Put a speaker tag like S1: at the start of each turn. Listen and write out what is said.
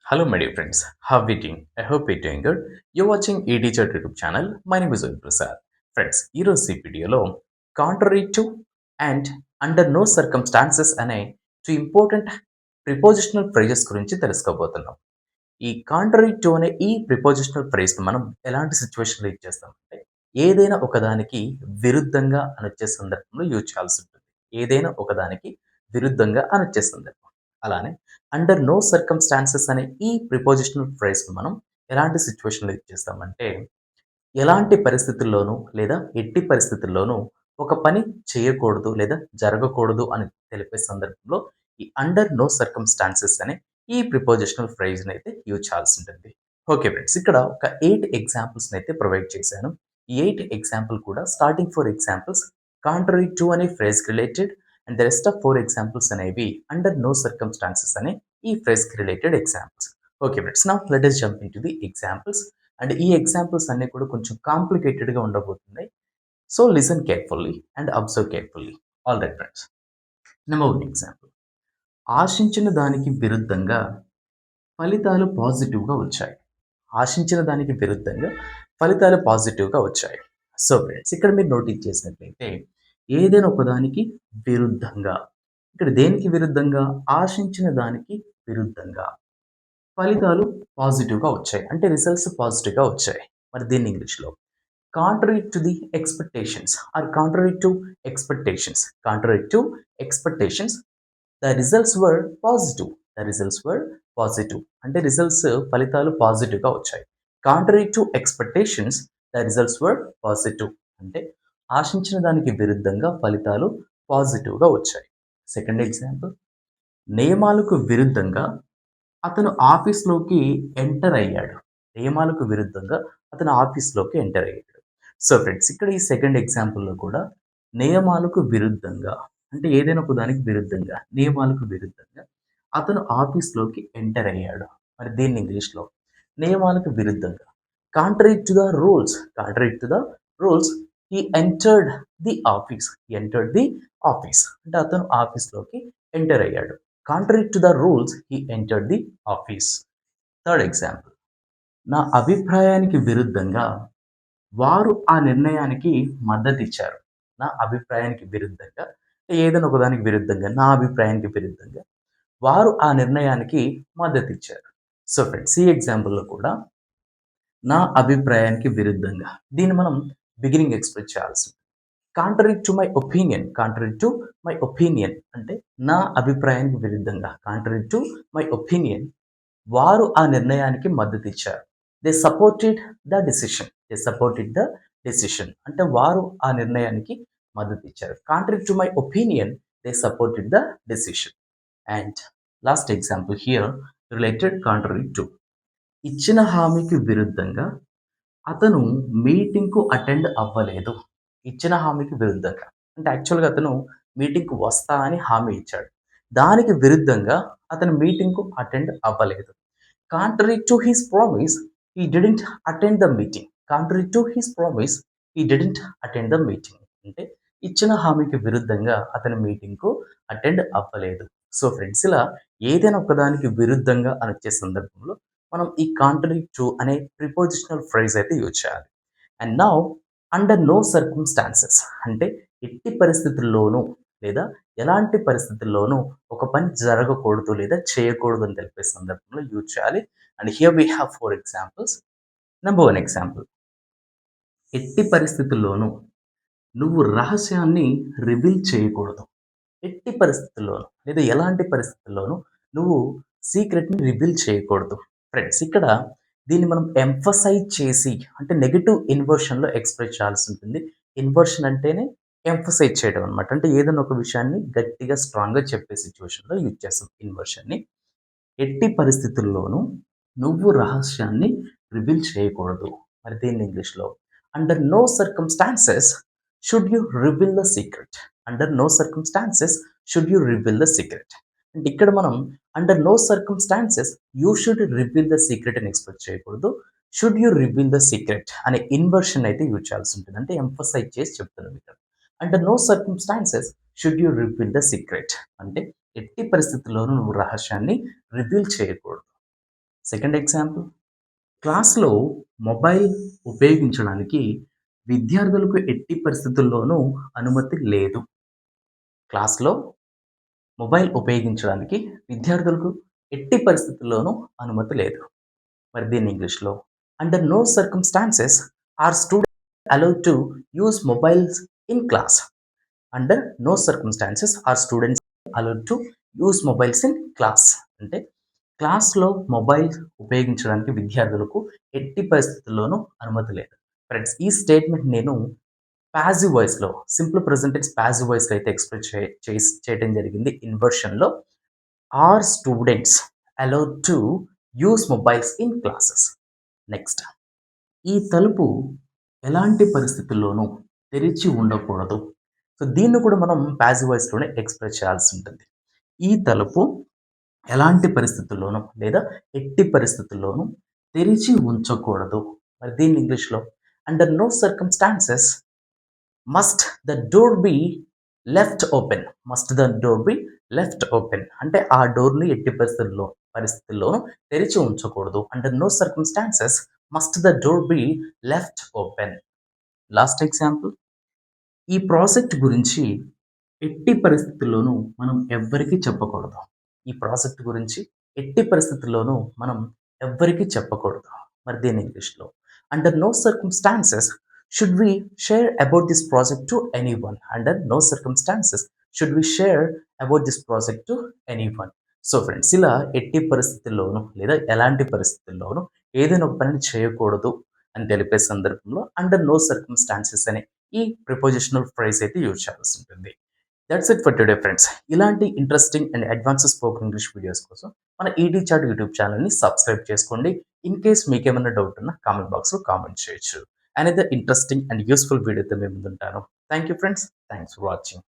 S1: Hello, my dear friends. How are you doing? I hope you're doing good. You're watching E-Teacher YouTube channel. My name is Zoe Prasad. Friends ఈరోజు ఈ వీడియోలో contrary to and under no circumstances అనే two important prepositional phrases గురించి తెలుసుకోబోతున్నాం. ఈ contrary to అనే ఈ prepositional phrase మనం ఎలాంటి సిచ్యువేషన్లో యూజ్ చేస్తామంటే ఏదైనా ఒకదానికి విరుద్ధంగా అనొచ్చే సందర్భంలో యూజ్ చేయాల్సి ఉంటుంది. ఏదైనా ఒకదానికి విరుద్ధంగా అనొచ్చే సందర్భం. అలానే అండర్ నో సర్కమ్స్టాన్సెస్ అనే ఈ ప్రిపోజిషనల్ ఫ్రేజ్ మనం ఎలాంటి సిచ్యువేషన్లో యూజ్ చేస్తామంటే ఎలాంటి పరిస్థితుల్లోనూ లేదా ఎట్టి పరిస్థితుల్లోనూ ఒక పని చేయకూడదు లేదా జరగకూడదు అని తెలిపే సందర్భంలో ఈ అండర్ నో సర్కమ్స్టాన్సెస్ అనే ఈ ప్రిపోజిషనల్ ఫ్రేజ్ని అయితే యూజ్ చేయాల్సి ఉంటుంది. ఓకే ఫ్రెండ్స్, ఇక్కడ ఒక 8 ఎగ్జాంపుల్స్ని అయితే ప్రొవైడ్ చేశాను. ఈ 8 ఎగ్జాంపుల్ కూడా స్టార్టింగ్ 4 ఎగ్జాంపుల్స్ కాంట్రరీ టు అనే phrase related and the rest of 4 examples అనేవి అండర్ నో సర్కమ్స్టాన్సెస్ అనే ఈ phrase related examples. Okay friends, now let us jump into the examples. And ఈ ఎగ్జాంపుల్స్ అన్నీ కూడా కొంచెం కాంప్లికేటెడ్గా ఉండబోతున్నాయి. So listen carefully and observe carefully. All right friends, number 1 example. ఆశించిన దానికి విరుద్ధంగా ఫలితాలు పాజిటివ్గా వచ్చాయి. ఆశించిన దానికి విరుద్ధంగా ఫలితాలు పాజిటివ్గా వచ్చాయి. సో ఫ్రెండ్స్, ఇక్కడ మీరు నోటీస్ చేసినట్లయితే ఏదైనా ఒకదానికి విరుద్ధంగా, ఇక్కడ దేనికి విరుద్ధంగా? ఆశించిన దానికి విరుద్ధంగా ఫలితాలు పాజిటివ్గా వచ్చాయి, అంటే రిజల్ట్స్ పాజిటివ్గా వచ్చాయి. మరి దీన్ని ఇంగ్లీష్లో contrary to the expectations or contrary to expectations, contrary to expectations, the results were positive, the results were positive, అంటే రిజల్ట్స్ ఫలితాలు పాజిటివ్గా వచ్చాయి. contrary to expectations, the results were positive, అంటే ఆశించిన దానికి విరుద్ధంగా ఫలితాలు పాజిటివ్గా వచ్చాయి. Second example. నియమాలకు విరుద్ధంగా అతను ఆఫీస్లోకి ఎంటర్ అయ్యాడు. నియమాలకు విరుద్ధంగా అతను ఆఫీస్లోకి ఎంటర్ అయ్యాడు. సో ఫ్రెండ్స్, ఇక్కడ ఈ సెకండ్ ఎగ్జాంపుల్‌లో కూడా నియమాలకు విరుద్ధంగా, అంటే ఏదైనా ఒక దానికి విరుద్ధంగా, నియమాలకు విరుద్ధంగా అతను ఆఫీస్‌లోకి ఎంటర్ అయ్యాడు. మరి దీన్ని ఇంగ్లీష్‌లో నియమాలకు విరుద్ధంగా contrary to the rules, contrary to the rules he entered the office, he entered the office, అంటే అతను ఆఫీస్‌లోకి ఎంటర్ అయ్యాడు. Contrary to the rules he entered the office. Third example. నా అభిప్రాయానికి విరుద్ధంగా వారు ఆ నిర్ణయానికి మద్దతిచ్చారు. నా అభిప్రాయానికి విరుద్ధంగా, ఏదైనా ఒకదానికి విరుద్ధంగా, నా అభిప్రాయానికి విరుద్ధంగా వారు ఆ నిర్ణయానికి మద్దతిచ్చారు. సో ఫ్రెండ్స్, ఈ ఎగ్జాంపుల్‌లో కూడా నా అభిప్రాయానికి విరుద్ధంగా, దీన్ని మనం బిగినింగ్ ఎక్స్‌ప్రెస్ చేయాల్సింది. Contrary to my opinion, contrary to my opinion, అంటే నా అభిప్రాయానికి విరుద్ధంగా, కాంట్రరీ టు మై ఒపీనియన్ వారు ఆ నిర్ణయానికి మద్దతిచ్చారు. They supported the decision, they supported the decision, అంటే వారు ఆ నిర్ణయానికి మద్దతిచ్చారు. Contrary to my opinion they supported the decision. And last example here related contrary to. ఇచ్చిన హామీకి విరుద్ధంగా అతను మీటింగ్‌కు అటెండ్ అవ్వలేదు. ఇచ్చిన హామీకి విరుద్ధంగా, అంటే యాక్చువల్‌గా అతను మీటింగ్‌కి వస్తా అని హామీ ఇచ్చాడు. దానికి విరుద్ధంగా అతను మీటింగ్‌కు అటెండ్ అవ్వలేదు. Contrary to his promise he didn't attend the meeting. Contrary to his promise he didn't attend the meeting, అంటే ఇచ్చిన హామీకి విరుద్ధంగా అతను మీటింగ్‌కు అటెండ్ అవ్వలేదు. సో ఫ్రెండ్స్, ఇలా ఏదైనా ఒకదానికి విరుద్ధంగా అనొచ్చే సందర్భంలో మనం ఈ కాంట్రరీ టు అనే ప్రిపోజిషనల్ ఫ్రేజ్ అయితే యూజ్ చేయాలి. And now under no circumstances, అంటే ఎట్టి పరిస్థితుల్లోనూ లేదా ఎలాంటి పరిస్థితుల్లోనూ ఒక పని జరగకూడదు లేదా చేయకూడదు అని తెలిపే సందర్భంలో యూజ్ చేయాలి. And here we have 4 examples. Number 1 example. ఎట్టి పరిస్థితుల్లోనూ నువ్వు రహస్యాన్ని రివీల్ చేయకూడదు. ఎట్టి పరిస్థితుల్లోనూ లేదా ఎలాంటి పరిస్థితుల్లోనూ నువ్వు సీక్రెట్‌ని రివీల్ చేయకూడదు. ఫ్రెండ్స్, ఇక్కడ దీన్ని మనం ఎంఫసైజ్ చేసి, అంటే నెగెటివ్ ఇన్వర్షన్‌లో ఎక్స్‌ప్రెస్ చేయాల్సి ఉంటుంది. ఇన్వర్షన్ అంటేనే ఎంఫసైజ్ చేయడం అన్నమాట. అంటే ఏదైనా ఒక విషయాన్ని గట్టిగా, స్ట్రాంగ్‌గా చెప్పే సిట్యుయేషన్‌లో యూజ్ చేస్తాం ఇన్వర్షన్‌ని. ఎట్టి పరిస్థితుల్లోనూ నువ్వు రహస్యాన్ని రివీల్ చేయకూడదు. మరి దీన్ని ఇంగ్లీష్‌లో under no circumstances should you reveal the secret. Under no circumstances should you reveal the secret. అంటే ఇక్కడ మనం under no circumstances you should reveal the secret అని ఎక్స్‌పెక్ట్ చేయకూడదు. Should you reveal the secret అనే ఇన్వర్షన్ అయితే use చేయాల్సి ఉంటుంది. అంటే ఎంఫసైజ్ చేసి చెప్తున్నాం ఇక్కడ. Under no circumstances should you reveal the secret, అంటే ఎట్టి పరిస్థితుల్లోనూ నువ్వు రహస్యాన్ని రివీల్ చేయకూడదు. సెకండ్ ఎగ్జాంపుల్, క్లాస్‌లో మొబైల్ ఉపయోగించడానికి విద్యార్థులకు ఎట్టి పరిస్థితుల్లోనూ అనుమతి లేదు. క్లాస్‌లో మొబైల్ ఉపయోగించడానికి విద్యార్థులకు ఎట్టి పరిస్థితుల్లోనూ అనుమతి లేదు. మరి దీన్ని ఇంగ్లీష్‌లో under no circumstances are students allowed to use mobiles in class. Under no circumstances are students allowed to use mobiles in class. అంటే క్లాస్‌లో మొబైల్ ఉపయోగించడానికి విద్యార్థులకు ఎట్టి పరిస్థితుల్లోనూ అనుమతి లేదు. ఫ్రెండ్స్, ఈ స్టేట్మెంట్ నేను పాసివ్ వాయిస్‌లో, సింపుల్ ప్రెజెంట్ టెన్స్ పాసివ్ వాయిస్‌లో అయితే ఎక్స్‌ప్రెస్ చేయటం జరిగింది ఇన్వర్షన్‌లో. Are students allowed to use mobiles in classes. Next, ఈ తలుపు ఎలాంటి పరిస్థితుల్లోనూ తెరిచి ఉండకూడదు. సో, దీన్ని కూడా మనం పాసివ్ వాయిస్‌లోనే ఎక్స్‌ప్రెస్ చేయాల్సి ఉంటుంది. ఈ తలుపు ఎలాంటి పరిస్థితుల్లోనూ లేదా ఎట్టి పరిస్థితుల్లోనూ తెరిచి ఉంచకూడదు. మరి దీన్ని ఇంగ్లీష్‌లో under no circumstances must the door be left open. Must the door be left open. అంటే ఆ డోర్‌ని ఎట్టి పరిస్థితుల్లోనూ తెరిచి ఉంచకూడదు. Under no circumstances must the door be left open. Last example, ఈ ప్రాజెక్ట్ గురించి ఎట్టి పరిస్థితుల్లోనూ మనం ఎవ్వరికీ చెప్పకూడదు. ఈ ప్రాజెక్ట్ గురించి ఎట్టి పరిస్థితుల్లోనూ మనం ఎవ్వరికీ చెప్పకూడదు. మరి దీన్ని ఇంగ్లీష్‌లో under no circumstances should we share about this project to anyone. Under no circumstances should we share about this project to anyone. So friends, ఇలా ఎట్టి పరిస్థితుల్లోనూ లేదా ఎలాంటి పరిస్థితుల్లోనూ ఏదైనా ఒక పనిని చేయకూడదు అని తెలిపే సందర్భంలో అండర్ నో సర్కమ్‌స్టాన్సెస్ అనే ఈ ప్రిపోజిషనల్ ఫ్రేజ్ అయితే యూజ్ చేయాల్సి ఉంటుంది. That's it for today friends. ఇలాంటి interesting and advanced spoken English videos కోసం మన ఈటీ చాట్ యూట్యూబ్ ఛానల్‌ని సబ్స్క్రైబ్ చేసుకోండి. ఇన్ కేస్ మీకేమైనా డౌట్ ఉన్నా కామెంట్ బాక్స్‌లో కామెంట్ చేయొచ్చు. అనదర్ ఇంట్రెస్టింగ్ అండ్ యూస్‌ఫుల్ వీడియోతో మీ ముందుంటాను. Thank you friends. Thanks for watching.